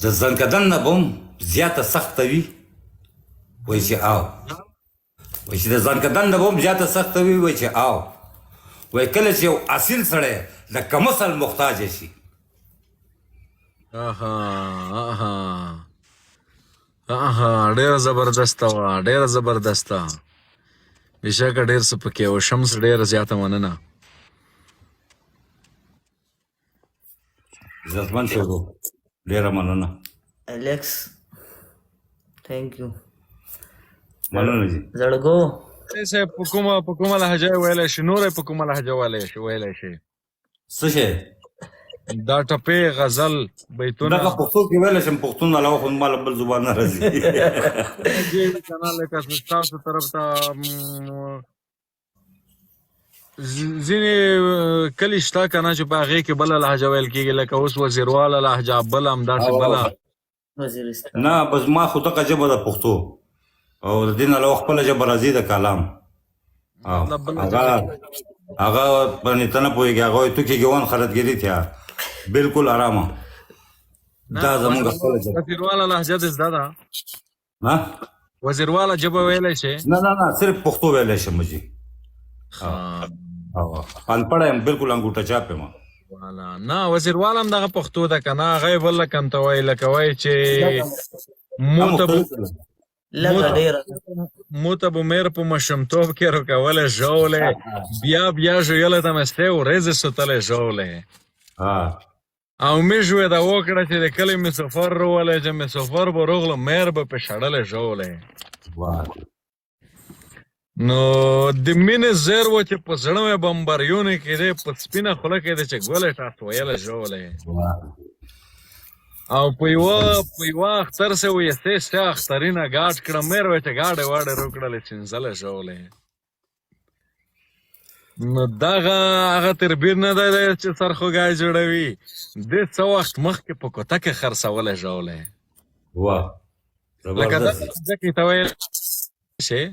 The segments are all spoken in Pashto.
د ځنکدن نه به هم زیاته سخته وي وایي چې او وایي چې د ځنکدن نه به هم زیاته سخته وي وایي چې او وایي کله چې یو اصیل سړی د کمسل محتاجه شي ډېره زبردسته وه ډېره زبردسته بېشکه ډېر څه پکې و شمس ډېره زیاته مننه عزتمن صاحب ډېره مننه الیکس تھینک یو مننه جي زړګو صاحب په کومه لهجه یې ویلی شي نور یې په کومه لهجه ویلی شي څه شی دا ټپې غزل بیتونه دغه پښتو کې ویلی شم پښتون علاوه خو ما له بل زبان نه راځي کنه لکه ستاسو طرف ته ځینې کلي شته که نه چې په هغې کې بله لهجه ویل کېږي لکه اوس وزیرواله لهجه بله همداسې بله وزیرستان نه بس ما خو دغه ژبه د پښتو او د دې نه علاوه خپله ژبه راځي د کلام هغه باندې ته نه پوهېږي هغه وایي تو کې ګون خلطګیري تیا بالکل آرامه دا زمونږ خپله ژبه وزیرواله لهجه دې زده ده وزیرواله ژبه ویلی شي نه نه نه صرف پښتو ویلی شم جي انپړه یم بالکل انګوټه چاپ یم نه وزیرواله هم دغه پښتو ده که نه هغه یې بل رقم ته وایي لکه وایي چې موته به میر په ماشومتوب کې رکولی ژولی بیا ژویلی ته مې ستی ورځې سوتلی ژولی او مې ژویده وکړه چې د کلي مې سفر رولی چې مې سفر به روغله میر به پې شړلی ژولی نو د مینې زیر و چې په زړه مې بمبریونې کېدی په سپینه خوله کې دی چې ګولی ټاس ویلی ژولی او په یوه اختر سه ویې سه اخترینه ګاډ کړه میر وی چې ګاډې واډې روکړلې چینځلی ژولی نو دغه هغه تربیر نه دی چې سرخوږی جوړوي دې څه وخت مخکې په کوټه کې خرڅولی ژولی لکه ځکه ته ویل شي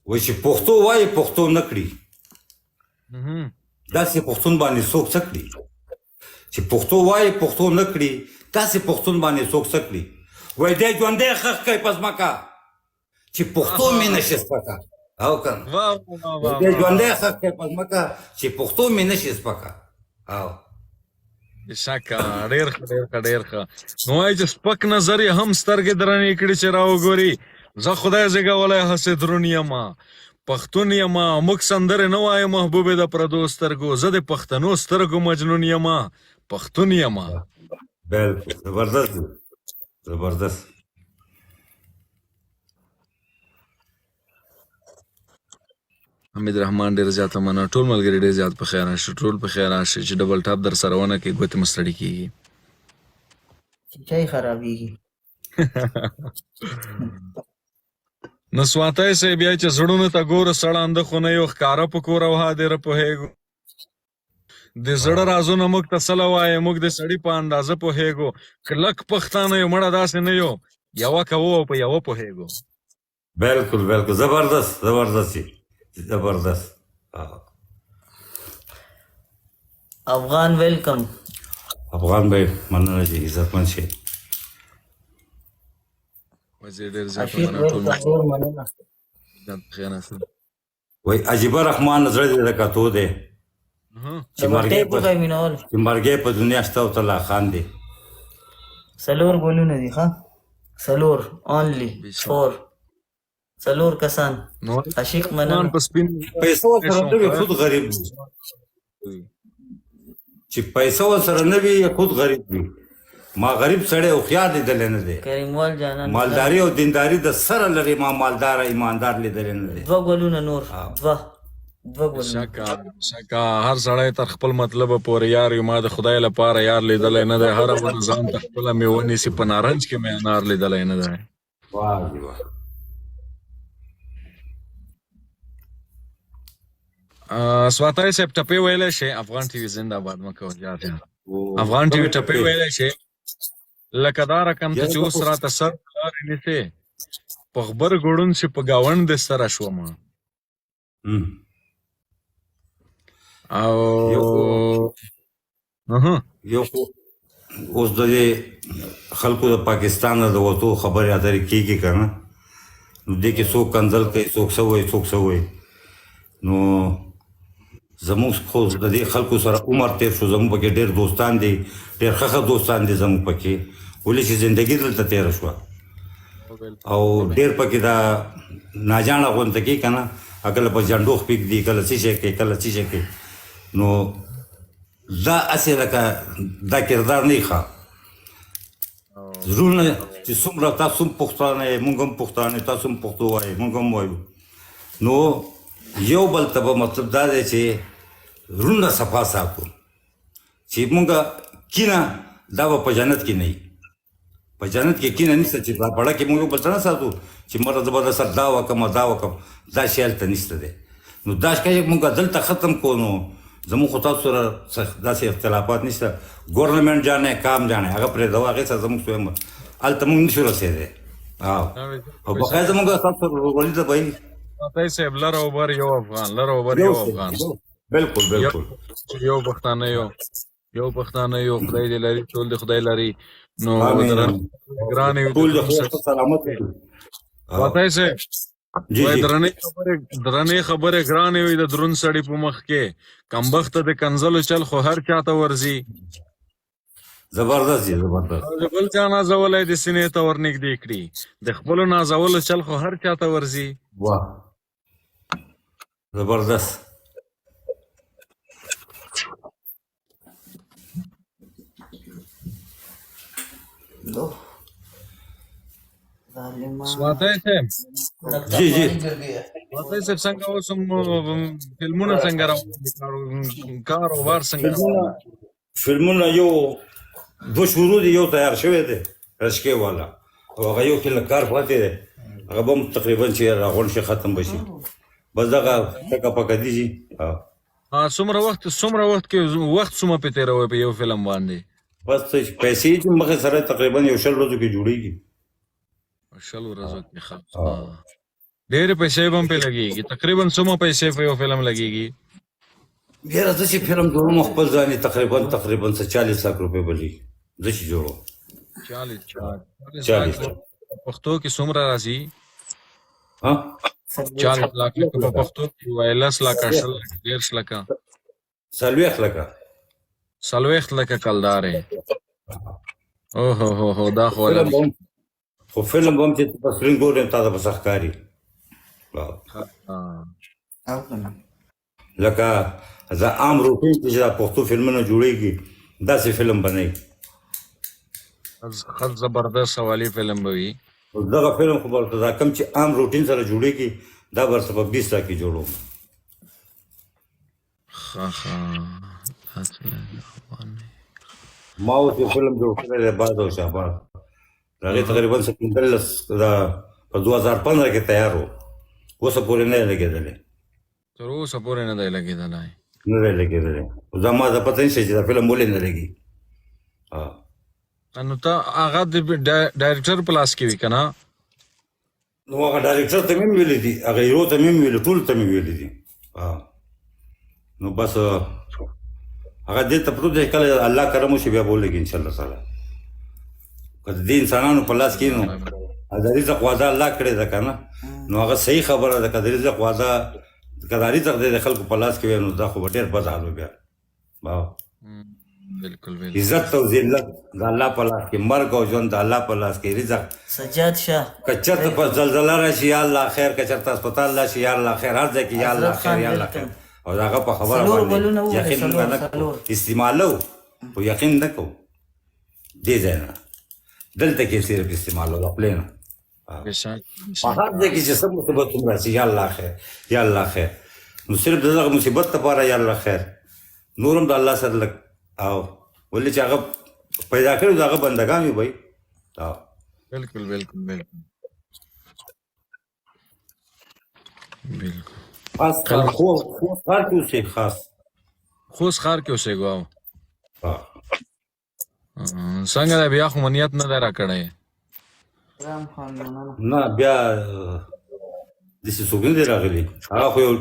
وایي چې پښتو وایي پښتو نه کړي داسې پښتون باندې څوک څه کړي چې پښتو وایي پښتو نه کړي داسې پښتون باندې څوک څه کړي وایي دی ژوندی ښخ کوي په ځمکه چې پښتو مې نشي سپکه او که نه دی ژوندی ښخ کوي په ځمکه چې پښتو مې نشي سپکه او بېشکه ډېر ښه ډېر ښه نو وایي چې سپک نظر یې هم سترګې درنې کړي چې راوګوري زه خدای زېږولی هسې دروند یمه پښتون یمه موږ سندرې نه وایو محبوبې د پردو سترګو زه د پښتنو سترګو مجنون یمه پښتون یمه بالکل زبردست زبردست حمید رحمان ډېر زیاته مننه ټول ملګري ډېر زیات په خیر راشي ټول په خیر راشي چې ډبل ټاپ در سره ونه کړي ګوتې مو ستړي کېږي چای خرابېږي نو سواتی صاحب بیا چې زړونو ته ګوره سړانده خو نه یو ښکاره په کور او هادره پوهېږو د زړه رازونه موږ ته څه وایي موږ د سړي په اندازه پوهېږو کلک پښتانه یو مړه داسې نه یو یوه کوو او په یوه پوهېږو بالکل بالکل زبردست زبردست زبردست افغان ویلکم افغان بھائی مننه جي عزتمن شي وزیر ډېر زیات مننه ټول وایي عجیبه رحمان زړه دې د کتو دی چې مرګی په دنیا شته او ته لا خاندې څلور ګولونه دي ښه څلور اونلی فور څلور کسان عاشق مننه پیسه ورسره نه وي خود غریب وي چې پیسه ورسره نه وي خود غریب وي ما غریب سړی هوښیار لیدلی نه دی کریموال جانان مالداري او دینداري د سره لري ما مالدار ایماندار لیدلی نه دی دوه ګولونه نور دوه ګولونه شکه هر سړی تر خپل مطلبه پورې یار یو ما د خدای لپاره یار لیدلی نه دی هره ونه ځان ته خپله مې ونیسي په نارنج کې مې انار لیدلی نه دی سواتی صاحب ټپې ویلی شي افغان ټي وي زنده باد مه کوه افغان ټي وي ټپې ویلی شي لکه دا رقم ته چې اوس راته سر لارې نیسې په غبرګړون چې په ګاونډ دې سره شومه او یو خو اوس د دې خلکو د پاکستان نه د وتو خبرې اترې کېږي که نه نو دې کې څوک کنځل کوي څوک څه وایي څوک څه وایي نو زموږ خو د دې خلکو سره عمر تېر شو زموږ پکې ډېر دوستان دي ډېر ښه دوستان دي زموږ پکې ولې چې زندګي دلته تېره شوه او ډېر پکې دا ناجاڼه غونته کوي که نه کله په جنډوخ پرېږدي کله څه شی کوي کله څه شی کوي نو دا هسې لکه دا کردار نه وي ښه زړونه چې څومره تاسو هم پښتانه یې موږ هم پښتانه یو تاسو هم پښتو وایئ موږ هم وایو نو یو بل ته به مطلب دا دی چې زړونه صفا ساتو چې موږ کینه دا به په جنت کې نه وي په جنت کې کینه نشته چې په پړه کې موږ بل څه نه ساتو چې مره زه به در سره دا وکړم دا وکړم دا شی هلته نشته دی نو دا شی موږ دلته ختم کړو نو زموږ خو تاسو سره داسې اختلافات نشته ګورنمنټ جانے کام جانے هغه پرېږدو هغې سره زموږ هلته موږ نشو رسېدی او بقا زموږ تاسو سره ورورولي ده بهي عطای صاحب لر او بر یو افغان لر او بر یو افغان بالکل بالکل یو پښتانه یو پښتانه یو خدای دې لري ټول دې خدای لري نو ګران یو ټول د خدای سلامت عطای صاحب وای درنې خبره ګران وي د درون سړی په مخ کې کمبخت د کنزلو چل خو هر چاته ورزي زبردست دی زبردست بل چا نازولای د سینې ته ورنږدې کړي د خپلو نازولو چل خو هر چاته ورزي واه زبردست سواتای صاحب جی جی سواتای صاحب څنګه اوس فلمونه څنګه راوړي کاروبار څنګه فلمونه یو دو شروع دي یو تیار شوی دی رشکې والا او هغه یو کې کار پاتې دی هغه به هم تقریبا چې راغونډ شي ختم به شي بس دغه ټکه پکه دي جي څومره وخت کې وخت څومره پې تېروئ په یو فلم باندې بس پیسې چې مخې سره تقریبا یو 6 ورځو کې جوړېږي 6 ورځو کې ښه ډېرې پیسې به هم پې لګېږي تقریبا څومره پیسې په یو فلم لګېږي یاره زه چې فلم جوړوم خپل ځان یې تقریبا 40 लाख روپۍ به لګي زه چې جوړوم 40 پښتو کې څومره راځي 40 लाख په پښتو کې وایي 10 लाख 10 लाख 40 लाख کلدارې او هو دا خو خو فلم به هم چې په سکرین ګورې تا ته به ښه ښکاري لکه زه عام روټین کې چې دا پښتو فلمونه جوړېږي داسې فلم به نه وي خط زبردست سوالي فلم به وي دغه فلم خو به دا کوم چې عام روټین سره جوړېږي دا به ورته په 20 लाख کې جوړوم ما اوس یو فلم جوړ کړی دی باد او شهباز د هغې تقریبا 15 په 2015 کې تیار و اوسه پورې نه دی لګېدلی تر اوسه پورې نه دی لګېدلی نه دی لګېدلی زما ته پته نشته چې دا فلم ولې نه لګي نو ته هغه د ډایرکټر په لاس کې وي که نه نو هغه ډایرکټر ته مې ویلي دي هغه هیرو ته مې ویلي ټولو ته مې ویلي دي نو بس هغه دې ته پروت دی کله الله کرم وشي بیا به ولګي انشاءالله تعالی که د دې انسانانو په لاس کې نو د رزق وعده الله کړې ده که نه نو هغه صحیح خبره ده که د رزق وعده که د رزق دی د خلکو په لاس کې وي نو دا خو به ډېر بد حال و بیا بالکل عزت او ذلت د الله په لاس کې مرګ او ژوند د الله په لاس کې رزق سجاد شاه که چېرته په زلزله راشي یا الله خیر که چېرته هسپتال راشي یا الله خیر هر ځای کې یا الله خیر یا الله خیر او د هغه په خبره باندې یقین موږ نه کوو استعمالو خو یقین نه کوو دې ځای نه دلته کې صرف استعمالو د خولې نه په هر ځای کې چې څه مصیبت هم راشي یا الله خیر یا الله خیر نو صرف د دغه مصیبت لپاره یا الله خیر نور هم د الله سره لږ او ولې چې هغه پیدا کړي د هغه بندګان وي بھائی بالکل خاص خوست ښار کې اوسې خاص خوست ښار کې اوسېږو څنګه دی بیا خو منیت نه دی راکړی نه بیا داسې څوک نه دی راغلی هغه خو یو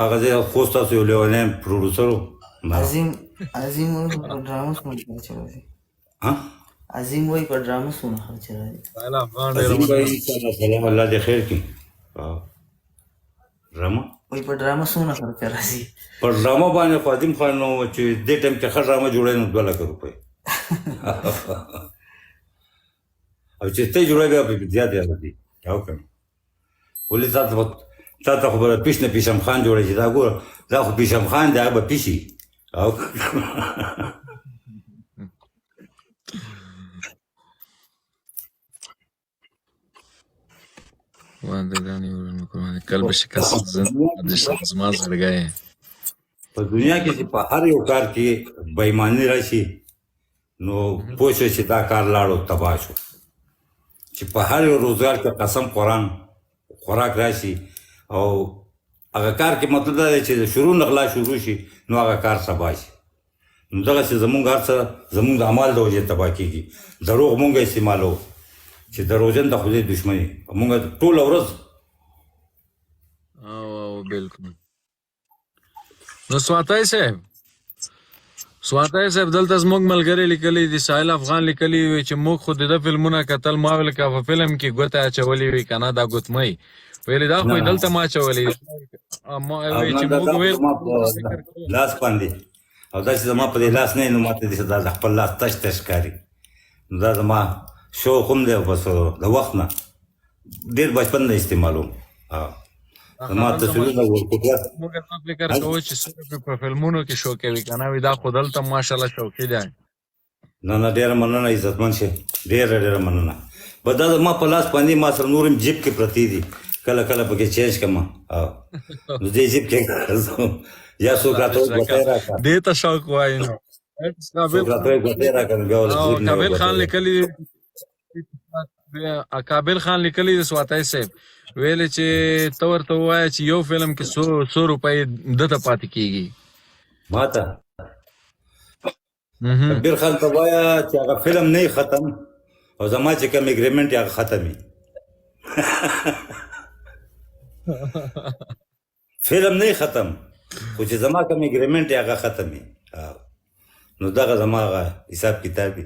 هغه ځای خوست تاسو یو لیونی پروډوسر و عظیم ډراموس ها عظیم وای په ډرامه سونه خرچ راځي. سهیل افغان ډېر عظیم مننه. بھائی سلام الله دې خیر کړي ډرامه وای په ډرامه سونه خرچ راځي. پر ډرامه باندې خو عظیم خان نو چې دې ټایم کې ښه ډرامه جوړوي نو 2 لک روپۍ او چې ته جوړوي بیا به زیات راځي او کوم ولې تا ته خو به پیش نه پیشم خان جوړوي چې دا ګوره دا خو پیشم خان دی هغه به پیشي او واندگانی ورنو قربان قلب شکست زما زړګی. په دنیا کې چې په هر یو کار کې بېایماني راشي نو پوه شئ چې دا کار لاړو تباه شو. چې په هر یو روزګار کې قسم قرآن خوراک راشي او هغه کار کې مطلب دا دی چې شروع نه غلا شروع شي نو هغه کار تباه شي. نو دغسې زمونږ هر څه زمونږ د عمل د وجې تباه کېږي. دروغ مونږ استعمالوو چې دروغجن د خدای دشمني مونږ ټوله ورځ او بالکل. نو سواتای صاحب دلته زموږ ملګری لیکلی دي سهیل افغان لیکلی وي چې موږ خو د ده فلمونه کتل ما ویل که په فلم کې ګوته اچولې وي که نه دا ګوتمۍ ویلې دا خو یې دلته ما اچولې ما وی چې موږ ویل لاس باندې او دا چې زما په دې لاس نه نو ماته دې دا د خپل لاس تش تش ښکاري. نو دا زما شوق هم دی بس د وخت نه ډېر بچپن نه استعمالوم. زما تصویرونه ورکوټه موږ فکر کوو چې څوک په فلمونو کې شو کوي که نه وي دا خو دلته ماشاءالله شوقي دی. نه ډېره مننه عزتمن شي ډېره مننه. به دا زما په لاس باندې ما سره نور هم جیب کې پرتې دي کله کله پکې چینج کړم نو دې جیب کې یا څوک راته ګوتې راکړه دې ته شوق وایي نو څوک راته ګوتې راکړه بیا کابل خان لیکلی کابل خان لیکلی د سواتای صاحب ویلې چې ته ورته ووایه چې یو فلم کې 100 روپۍ دته پاتې کېږي ماته کبیر خان ته وایه چې هغه فلم نه ختم او زما چې کوم اګریمنټ یې هغه ختم وي فلم نه ختم خو چې زما کوم اګریمنټ یې هغه ختم وي نو دغه زما هغه حساب کتاب وي